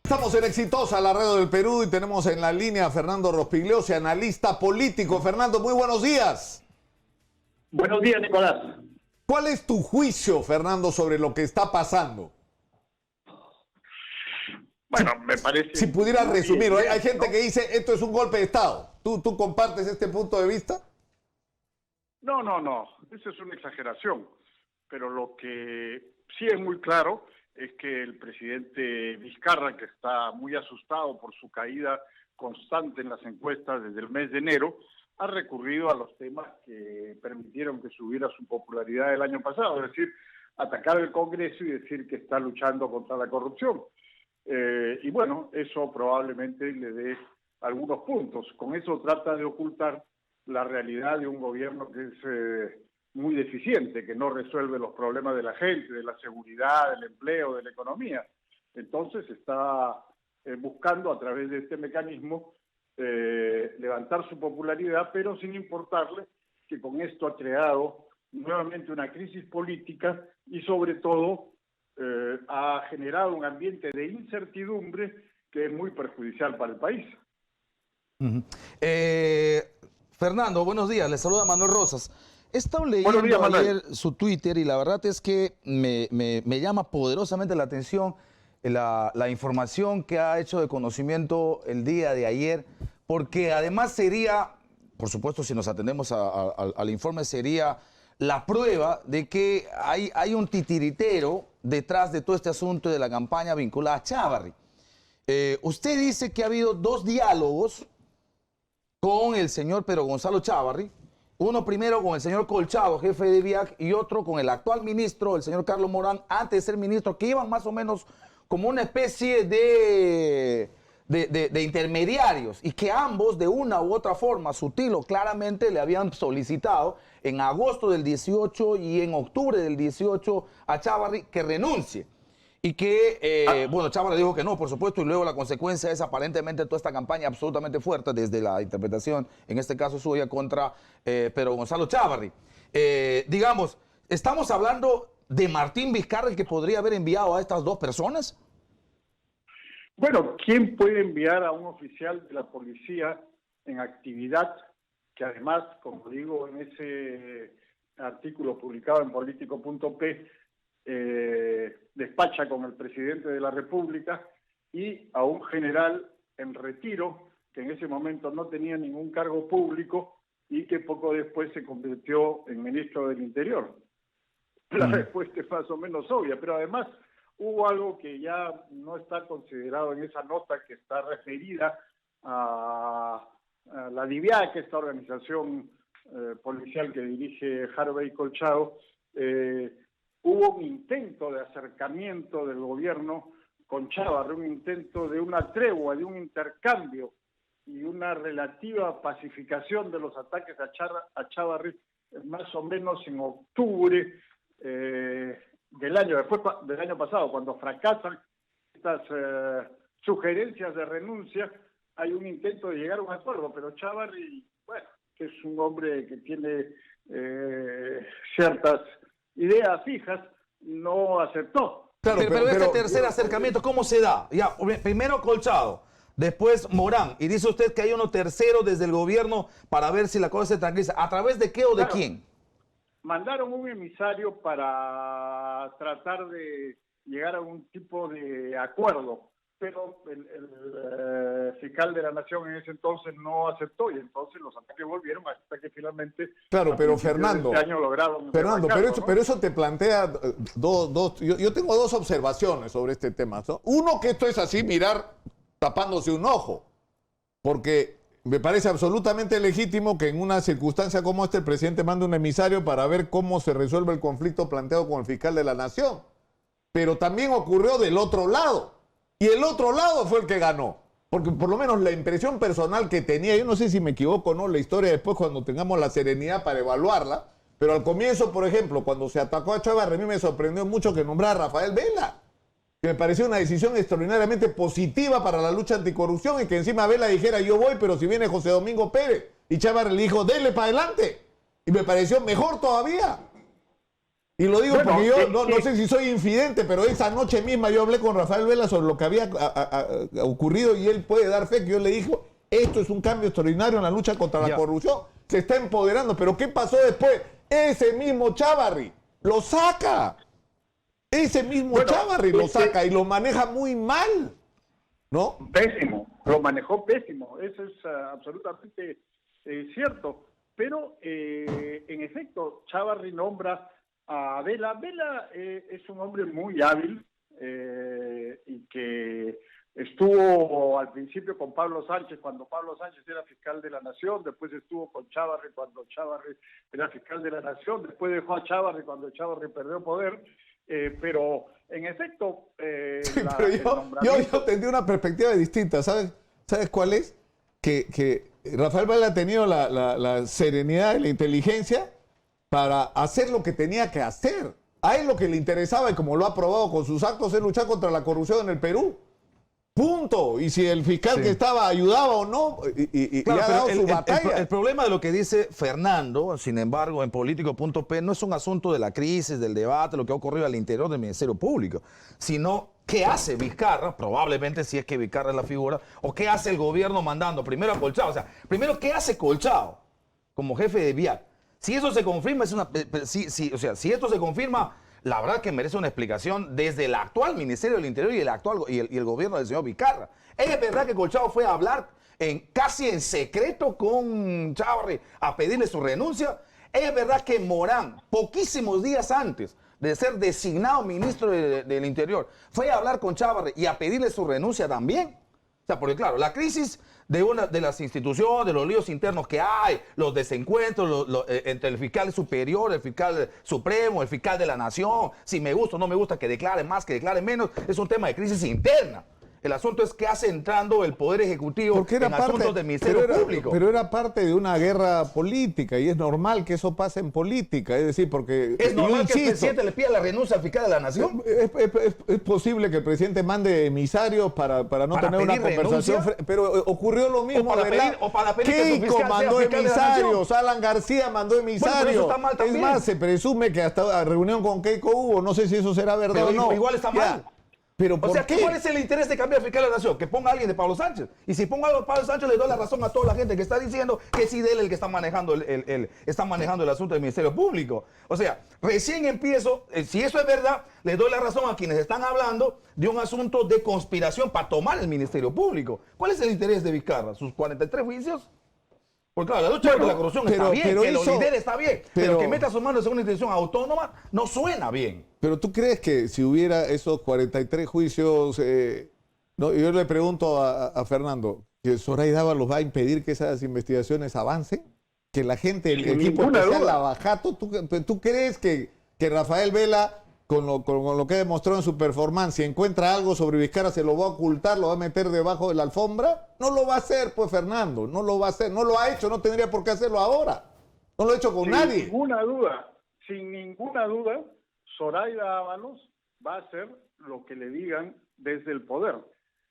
Estamos en Exitosa, la radio del Perú, y tenemos en la línea a Fernando Rospigliosi, analista político. Fernando, muy buenos días. Buenos días, Nicolás. ¿Cuál es tu juicio, Fernando, sobre lo que está pasando? Bueno, me parece... Si pudieras resumir, hay gente ¿no? que dice esto es un golpe de Estado. ¿Tú compartes este punto de vista? No. Eso es una exageración. Pero lo que sí es muy claro es que el presidente Vizcarra, que está muy asustado por su caída constante en las encuestas desde el mes de enero, ha recurrido a los temas que permitieron que subiera su popularidad el año pasado, es decir, atacar el Congreso y decir que está luchando contra la corrupción. Y bueno, eso probablemente le dé algunos puntos. Con eso trata de ocultar la realidad de un gobierno que es muy deficiente, que no resuelve los problemas de la gente, de la seguridad, del empleo, de la economía. Entonces está buscando a través de este mecanismo levantar su popularidad, pero sin importarle que con esto ha creado nuevamente una crisis política y sobre todo ha generado un ambiente de incertidumbre que es muy perjudicial para el país. Fernando, buenos días, le saluda Manuel Rosas. He estado Buenos días, leyendo ayer Manuel. su Twitter y la verdad es que me llama poderosamente la atención la información que ha hecho de conocimiento el día de ayer, porque además sería, por supuesto, si nos atendemos al informe, sería la prueba de que hay un titiritero detrás de todo este asunto de la campaña vinculada a Chávarri. Usted dice que ha habido 2 diálogos con el señor Pedro Gonzalo Chávarri, uno primero con el señor Colchado, jefe de VIAC, y otro con el actual ministro, el señor Carlos Morán, antes de ser ministro, que iban más o menos como una especie de intermediarios, y que ambos, de una u otra forma, sutil o claramente, le habían solicitado en agosto del 18 y en octubre del 18 a Chávarri que renuncie. Y que, bueno, Chávarri dijo que no, por supuesto, y luego la consecuencia es aparentemente toda esta campaña absolutamente fuerte desde la interpretación, en este caso suya, contra Pedro Gonzalo Chávarri. Digamos, ¿estamos hablando de Martín Vizcarra, el que podría haber enviado a estas 2 personas? Bueno, ¿quién puede enviar a un oficial de la policía en actividad que además, como digo en ese artículo publicado en Político.p, despacha con el presidente de la República, y a un general en retiro que en ese momento no tenía ningún cargo público y que poco después se convirtió en ministro del Interior? La respuesta es más o menos obvia, pero además hubo algo que ya no está considerado en esa nota que está referida a la DIVIAC, esta organización policial que dirige Harvey Colchado. Hubo un intento de acercamiento del gobierno con Chávarri, un intento de una tregua, de un intercambio y una relativa pacificación de los ataques a Chávarri más o menos en octubre del año pasado, cuando fracasan estas sugerencias de renuncia. Hay un intento de llegar a un acuerdo, pero Chávarri, bueno, que es un hombre que tiene ciertas ideas fijas, no aceptó. Claro, pero este tercer acercamiento, ¿cómo se da? Ya, primero Colchado, después Morán, y dice usted que hay uno tercero desde el gobierno para ver si la cosa se tranquiliza. ¿A través de qué o de quién? Mandaron un emisario para tratar de llegar a un tipo de acuerdo, pero el fiscal de la Nación en ese entonces no aceptó, y entonces los ataques volvieron hasta que finalmente... Claro, pero Fernando, pero eso te plantea yo tengo 2 observaciones sobre este tema, ¿no? Uno, que esto es así, mirar tapándose un ojo, porque me parece absolutamente legítimo que en una circunstancia como esta el presidente mande un emisario para ver cómo se resuelve el conflicto planteado con el fiscal de la Nación. Pero también ocurrió del otro lado, y el otro lado fue el que ganó, porque por lo menos la impresión personal que tenía, yo no sé si me equivoco o no, la historia después cuando tengamos la serenidad para evaluarla, pero al comienzo, por ejemplo, cuando se atacó a Chávarri, a mí me sorprendió mucho que nombrara a Rafael Vela, que me pareció una decisión extraordinariamente positiva para la lucha anticorrupción, y que encima Vela dijera yo voy, pero si viene José Domingo Pérez, y Chávarri le dijo dele para adelante, y me pareció mejor todavía. Y lo digo porque yo no sé si soy infidente, pero esa noche misma yo hablé con Rafael Vela sobre lo que había ocurrido y él puede dar fe que yo le dije, esto es un cambio extraordinario en la lucha contra la corrupción, se está empoderando. Pero ¿qué pasó después? Ese mismo Chávarri lo saca. Ese mismo Chávarri lo saca y lo maneja muy mal, ¿no? Pésimo, lo manejó pésimo, eso es absolutamente cierto. Pero, en efecto, Chávarri nombra a Vela. Vela es un hombre muy hábil y que estuvo al principio con Pablo Sánchez, cuando Pablo Sánchez era fiscal de la Nación, después estuvo con Chávarri cuando Chávarri era fiscal de la Nación, después dejó a Chávarri cuando Chávarri perdió poder, pero en efecto... sí, pero yo tendría una perspectiva distinta, ¿sabes cuál es? Que Rafael Vela ha tenido la serenidad y la inteligencia para hacer lo que tenía que hacer. A él lo que le interesaba, y como lo ha probado con sus actos, es luchar contra la corrupción en el Perú. Punto. Y si el fiscal que estaba ayudaba o no, y claro, ha dado su batalla. El problema de lo que dice Fernando, sin embargo, en Político.p, no es un asunto de la crisis, del debate, lo que ha ocurrido al interior del Ministerio Público, sino qué hace Vizcarra, probablemente si es que Vizcarra es la figura, o qué hace el gobierno mandando primero a Colchado. O sea, primero, ¿qué hace Colchado como jefe de VIAC? Si eso se confirma, si esto se confirma, la verdad que merece una explicación desde el actual Ministerio del Interior y el gobierno del señor Vizcarra. ¿Es verdad que Colchado fue a hablar casi en secreto con Chávarri a pedirle su renuncia? ¿Es verdad que Morán, poquísimos días antes de ser designado ministro del Interior, fue a hablar con Chávarri y a pedirle su renuncia también? O sea, porque claro, la crisis de una de las instituciones, de los líos internos que hay, los desencuentros entre el fiscal superior, el fiscal supremo, el fiscal de la nación, si me gusta o no me gusta, que declare más, que declare menos, es un tema de crisis interna. El asunto es que hace entrando el Poder Ejecutivo en asuntos del Ministerio Público. Pero era parte de una guerra política y es normal que eso pase en política. Es decir, porque... ¿Es normal que el presidente le pida la renuncia al fiscal de la nación? Es posible que el presidente mande emisarios para no tener una conversación. Pero ocurrió lo mismo, ¿verdad? Keiko mandó emisarios, Alan García mandó emisarios. Bueno, eso está mal también. Es más, se presume que hasta la reunión con Keiko hubo. No sé si eso será verdad o no. Igual está mal. Pero ¿por qué? ¿Cuál es el interés de cambiar fiscal de la nación? Que ponga a alguien de Pablo Sánchez. Y si ponga a Pablo Sánchez, le doy la razón a toda la gente que está diciendo que es él el que está manejando está manejando el asunto del Ministerio Público. O sea, recién empiezo, si eso es verdad, le doy la razón a quienes están hablando de un asunto de conspiración para tomar el Ministerio Público. ¿Cuál es el interés de Vizcarra? ¿Sus 43 juicios? Porque claro, la lucha contra la corrupción está bien, que lo lidere está bien, pero que meta sus manos en una institución autónoma no suena bien. Pero ¿tú crees que si hubiera esos 43 juicios, no, yo le pregunto a Fernando, ¿que Zoraida Ábalos va a impedir que esas investigaciones avancen? ¿Que la gente, el equipo especial Lavajato, ¿tú crees que Rafael Vela, con lo que demostró en su performance, si encuentra algo sobre Vizcarra, se lo va a ocultar, lo va a meter debajo de la alfombra? No lo va a hacer, pues, Fernando, no lo va a hacer, no lo ha hecho, no tendría por qué hacerlo ahora. No lo ha hecho con nadie. Sin ninguna duda, Zoraida Ábalos va a hacer lo que le digan desde el poder.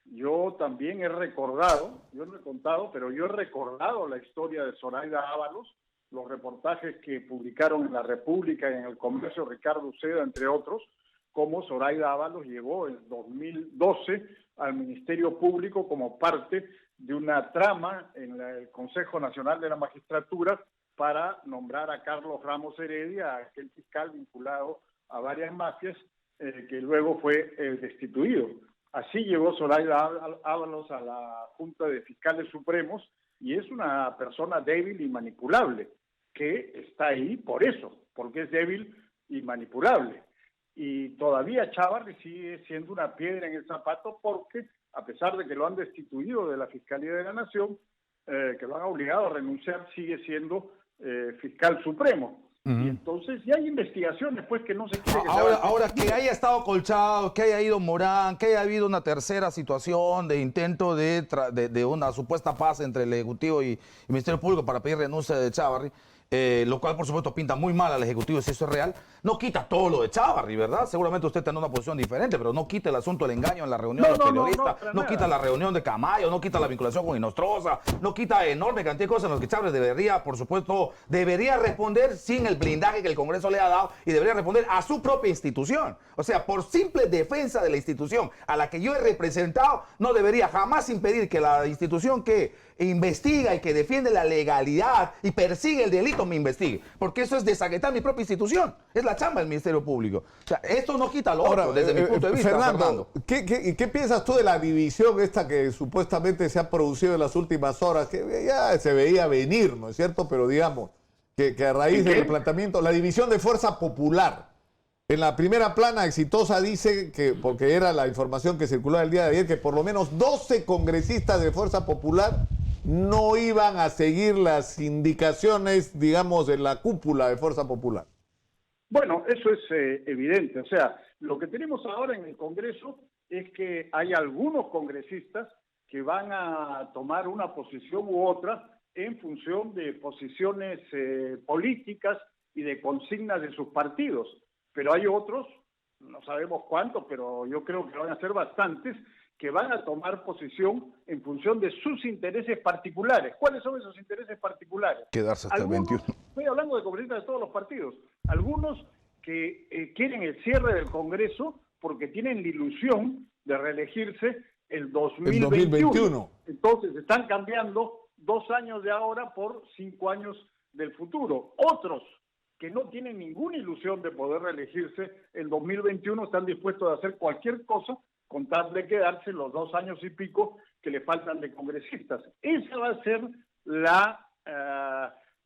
Yo también he recordado, yo no he contado, pero yo he recordado la historia de Zoraida Ábalos, los reportajes que publicaron en La República y en El Comercio, Ricardo Uceda, entre otros, cómo Zoraida Ábalos llegó en 2012 al Ministerio Público como parte de una trama en el Consejo Nacional de la Magistratura para nombrar a Carlos Ramos Heredia, aquel fiscal vinculado a varias mafias, que luego fue destituido. Así llegó Zoraida Ábalos a la Junta de Fiscales Supremos y es una persona débil y manipulable, que está ahí por eso, porque es débil y manipulable. Y todavía Chávarri sigue siendo una piedra en el zapato porque, a pesar de que lo han destituido de la Fiscalía de la Nación, que lo han obligado a renunciar, sigue siendo fiscal supremo. Y entonces ya hay investigaciones, pues, que no se quiere que ahora que haya estado Colchado, que haya ido Morán, que haya habido una tercera situación de intento de una supuesta paz entre el Ejecutivo y el Ministerio Público para pedir renuncia de Chávarri, lo cual por supuesto pinta muy mal al Ejecutivo si eso es real. No quita todo lo de Chávarri, ¿verdad? Seguramente usted está en una posición diferente, pero no quita el asunto del engaño en la reunión de los periodistas, no quita la reunión de Camayo, no quita la vinculación con Inostroza, no quita enorme cantidad de cosas en las que Chávarri debería, por supuesto, debería responder sin el blindaje que el Congreso le ha dado y debería responder a su propia institución. O sea, por simple defensa de la institución a la que yo he representado, no debería jamás impedir que la institución que investiga y que defiende la legalidad y persigue el delito me investigue, porque eso es desaguetar mi propia institución, es la chamba del Ministerio Público. O sea, esto no quita lo otro desde mi punto de vista. Fernando, ¿qué piensas tú de la división esta que supuestamente se ha producido en las últimas horas? Que ya se veía venir, ¿no es cierto? Pero digamos que a raíz del planteamiento, la división de Fuerza Popular. En la primera plana exitosa dice que, porque era la información que circuló el día de ayer, que por lo menos 12 congresistas de Fuerza Popular no iban a seguir las indicaciones, digamos, de la cúpula de Fuerza Popular. Bueno, eso es evidente. O sea, lo que tenemos ahora en el Congreso es que hay algunos congresistas que van a tomar una posición u otra en función de posiciones políticas y de consignas de sus partidos. Pero hay otros, no sabemos cuántos, pero yo creo que van a ser bastantes, que van a tomar posición en función de sus intereses particulares. ¿Cuáles son esos intereses particulares? Quedarse hasta el 21. Estoy hablando de congresistas de todos los partidos. Algunos que quieren el cierre del Congreso porque tienen la ilusión de reelegirse el 2021. Entonces están cambiando 2 años de ahora por 5 años del futuro. Otros que no tienen ninguna ilusión de poder reelegirse el 2021 están dispuestos a hacer cualquier cosa con tal de quedarse los 2 años y pico que le faltan de congresistas. Esa va a ser la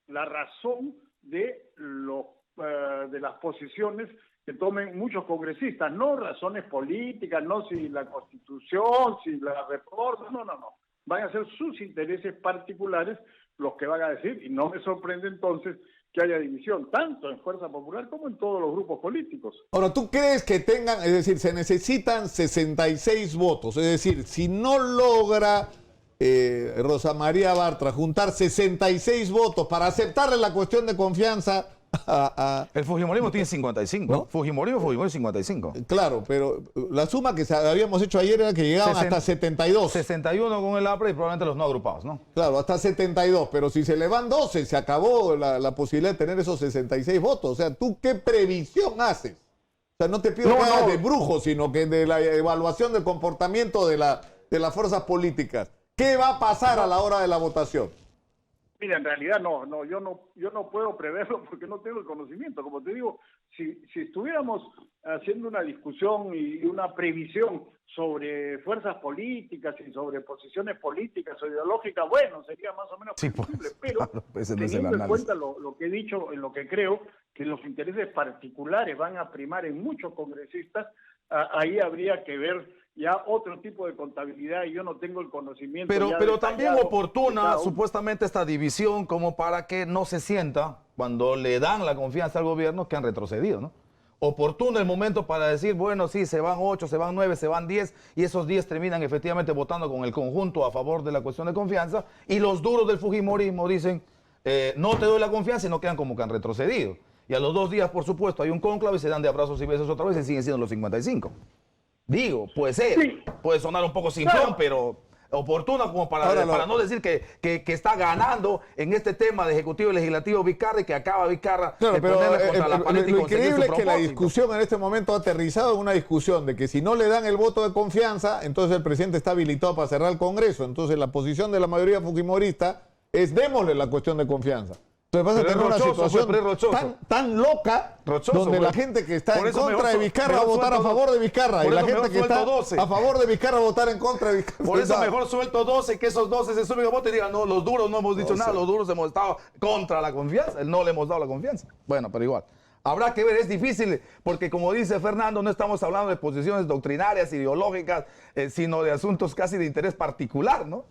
razón de las posiciones que tomen muchos congresistas, no razones políticas, no si la Constitución, si la reforma, no. Van a ser sus intereses particulares los que van a decir, y no me sorprende entonces que haya división, tanto en Fuerza Popular como en todos los grupos políticos. Ahora, ¿tú crees que tengan, es decir, se necesitan 66 votos? Es decir, si no logra Rosa María Bartra juntar 66 votos para aceptarle la cuestión de confianza el Fujimorismo tiene 55, ¿no? Fujimorismo 55. Claro, pero la suma que habíamos hecho ayer era que llegaban hasta 72. 61 con el APRA y probablemente los no agrupados, ¿no? Claro, hasta 72, pero si se le van 12, se acabó la posibilidad de tener esos 66 votos. O sea, ¿tú qué previsión haces? O sea, no te pido que hagas de brujo, sino que de la evaluación del comportamiento de las fuerzas políticas. ¿Qué va a pasar a la hora de la votación? Mira, en realidad yo no puedo preverlo porque no tengo el conocimiento. Como te digo, si estuviéramos haciendo una discusión y una previsión sobre fuerzas políticas y sobre posiciones políticas o ideológicas, bueno, sería más o menos posible, pero claro, teniendo en cuenta lo que he dicho, en lo que creo que los intereses particulares van a primar en muchos congresistas, ahí habría que ver ya otro tipo de contabilidad y yo no tengo el conocimiento. Pero también oportuna supuestamente esta división como para que no se sienta cuando le dan la confianza al gobierno que han retrocedido, ¿no? Oportuno el momento para decir, bueno, sí, se van 8, se van 9, se van 10 y esos 10 terminan efectivamente votando con el conjunto a favor de la cuestión de confianza y los duros del fujimorismo dicen, no te doy la confianza y no quedan como que han retrocedido. Y a los 2 días, por supuesto, hay un cónclave y se dan de abrazos y besos otra vez y siguen siendo los 55. Digo, puede ser, sí. Puede sonar un poco simplón, claro, pero oportuna como para no decir que está ganando en este tema de Ejecutivo y Legislativo Vizcarra y que acaba Vizcarra de ponerle contra la pared y conseguir su propósito. Lo increíble es que la discusión en este momento ha aterrizado en una discusión de que si no le dan el voto de confianza, entonces el presidente está habilitado para cerrar el Congreso. Entonces la posición de la mayoría fujimorista es démosle la cuestión de confianza. Entonces vas a tener una situación tan loca donde la gente que está en contra de Vizcarra va a votar a favor de Vizcarra y la gente que está a favor de Vizcarra va a votar en contra de Vizcarra. Por eso mejor suelto 12 que esos 12 se suben a voto y digan, no, los duros no hemos dicho nada, los duros hemos estado contra la confianza, no le hemos dado la confianza. Bueno, pero igual. Habrá que ver, es difícil, porque como dice Fernando, no estamos hablando de posiciones doctrinarias, ideológicas, sino de asuntos casi de interés particular, ¿no?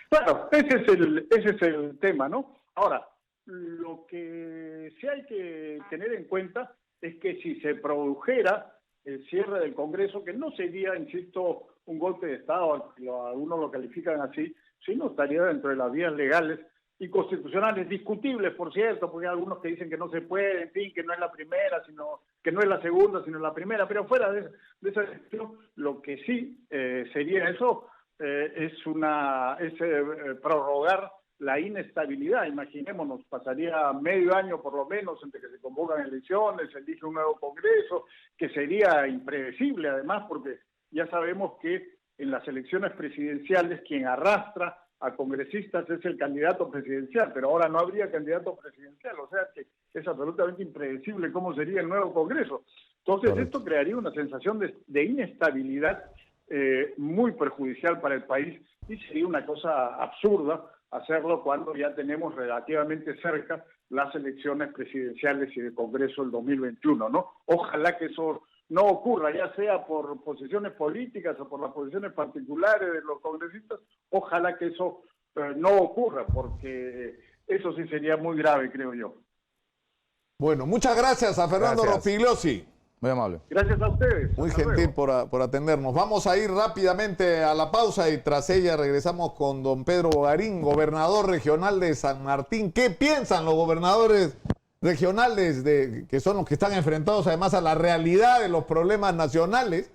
Claro, ese es el tema, ¿no? Ahora, lo que sí hay que tener en cuenta es que si se produjera el cierre del Congreso, que no sería, insisto, un golpe de Estado, algunos lo califican así, sino estaría dentro de las vías legales, inconstitucionales, discutibles, por cierto, porque hay algunos que dicen que no se puede, en fin, que no es la primera, sino que no es la segunda, sino la primera, pero fuera de esa decisión, lo que sí sería eso es prorrogar la inestabilidad. Imaginémonos, pasaría medio año por lo menos entre que se convocan elecciones, se elige un nuevo Congreso, que sería impredecible además, porque ya sabemos que en las elecciones presidenciales quien arrastra a congresistas es el candidato presidencial, pero ahora no habría candidato presidencial, o sea que es absolutamente impredecible cómo sería el nuevo Congreso. Entonces, correcto, esto crearía una sensación de inestabilidad muy perjudicial para el país y sería una cosa absurda hacerlo cuando ya tenemos relativamente cerca las elecciones presidenciales y de Congreso el 2021, ¿no? Ojalá que eso no ocurra, ya sea por posiciones políticas o por las posiciones particulares de los congresistas, ojalá que eso no ocurra, porque eso sí sería muy grave, creo yo. Bueno, muchas gracias a Fernando Rospigliosi. Muy amable. Gracias a ustedes. Muy gentil por atendernos. Vamos a ir rápidamente a la pausa y tras ella regresamos con don Pedro Bogarín, gobernador regional de San Martín. ¿Qué piensan los gobernadores regionales que son los que están enfrentados además a la realidad de los problemas nacionales